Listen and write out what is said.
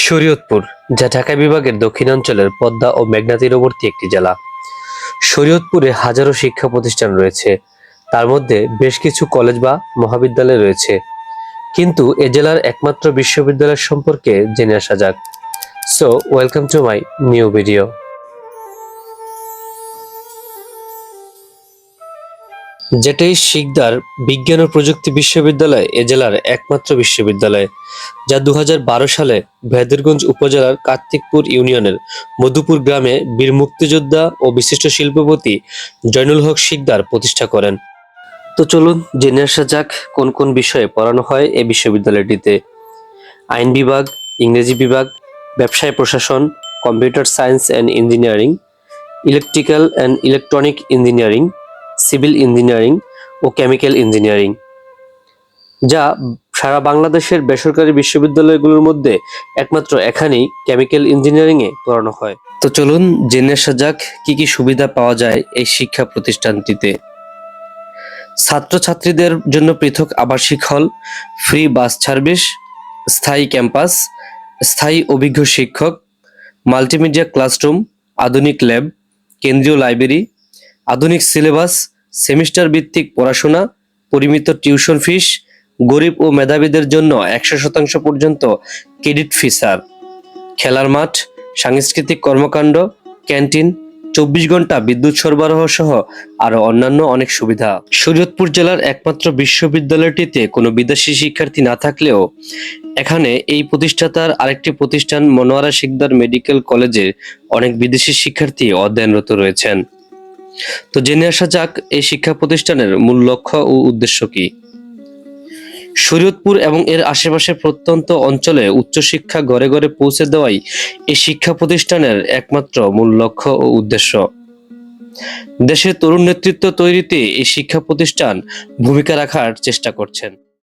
শরীয়তপুর, যা ঢাকা বিভাগের দক্ষিণাঞ্চলের পদ্মা ও মেঘনা তীরবর্তী একটি জেলা। শরীয়তপুরে হাজারো শিক্ষা প্রতিষ্ঠান রয়েছে, তার মধ্যে বেশ কিছু কলেজ বা মহাবিদ্যালয় রয়েছে। কিন্তু এ জেলার একমাত্র বিশ্ববিদ্যালয় সম্পর্কে জেনে আসা যাক। So welcome to my new video. যেটাই শিকদার বিজ্ঞান ও প্রযুক্তি বিশ্ববিদ্যালয় এ জেলার একমাত্র বিশ্ববিদ্যালয়, যা 2012 সালে ভেদরগঞ্জ উপজেলার কার্তিকপুর ইউনিয়নের মধুপুর গ্রামে বীর মুক্তিযোদ্ধা ও বিশিষ্ট শিল্পপতি জয়নুল হক শিকদার প্রতিষ্ঠা করেন। তো চলুন জেনে আসা যাক কোন কোন বিষয়ে পড়ানো হয় এই বিশ্ববিদ্যালয়টিতে। আইন বিভাগ, ইংরেজি বিভাগ, ব্যবসায় প্রশাসন, computer science and engineering, electrical and electronic engineering, civil engineering ও কেমিক্যাল ইঞ্জিনিয়ারিং, যা সারা বাংলাদেশের বেসরকারি বিশ্ববিদ্যালয়গুলোর মধ্যে একমাত্র এখানেই কেমিক্যাল ইঞ্জিনিয়ারিং এ পড়ানো হয়। তো চলুন জেনে আসা যাক কি কি সুবিধা পাওয়া যায় এই শিক্ষা প্রতিষ্ঠানটিতে। ছাত্রছাত্রীদের জন্য পৃথক আবাসিক হল, ফ্রি বাস সার্ভিস, স্থায়ী ক্যাম্পাস, স্থায়ী অভিজ্ঞ শিক্ষক, মাল্টিমিডিয়া ক্লাসরুম, আধুনিক ল্যাব, কেন্দ্রীয় লাইব্রেরি, আধুনিক সিলেবাস, সেমিস্টার ভিত্তিক পড়াশোনা, পরিমিত টিউশন ফিস, গরিব ও মেধাবীদের জন্য 100% পর্যন্ত ক্রেডিট ফি ছাড়, খেলার মাঠ, সাংস্কৃতিক কর্মকাণ্ড, ক্যান্টিন, 24 ঘন্টা বিদ্যুৎ সরবরাহ সহ আরো অন্যান্য অনেক সুবিধা। শরীয়তপুর জেলার একমাত্র বিশ্ববিদ্যালয়টিতে কোনো বিদেশি শিক্ষার্থী না থাকলেও এখানে এই প্রতিষ্ঠাতার আরেকটি প্রতিষ্ঠান মনোয়ারা শিকদার মেডিকেল কলেজে অনেক বিদেশি শিক্ষার্থী অধ্যয়নরত রয়েছেন। তো জেনে আসা যাক এই শিক্ষা প্রতিষ্ঠানের মূল লক্ষ্য ও উদ্দেশ্য কি। শরীয়তপুর এবং এর আশেপাশের প্রত্যন্ত অঞ্চলে উচ্চশিক্ষা ঘরে ঘরে পৌঁছে দেওয়াই এই শিক্ষা প্রতিষ্ঠানের একমাত্র মূল লক্ষ্য ও উদ্দেশ্য। দেশের তরুণ নেতৃত্ব তৈরিতে এই শিক্ষা প্রতিষ্ঠান ভূমিকা রাখার চেষ্টা করছেন।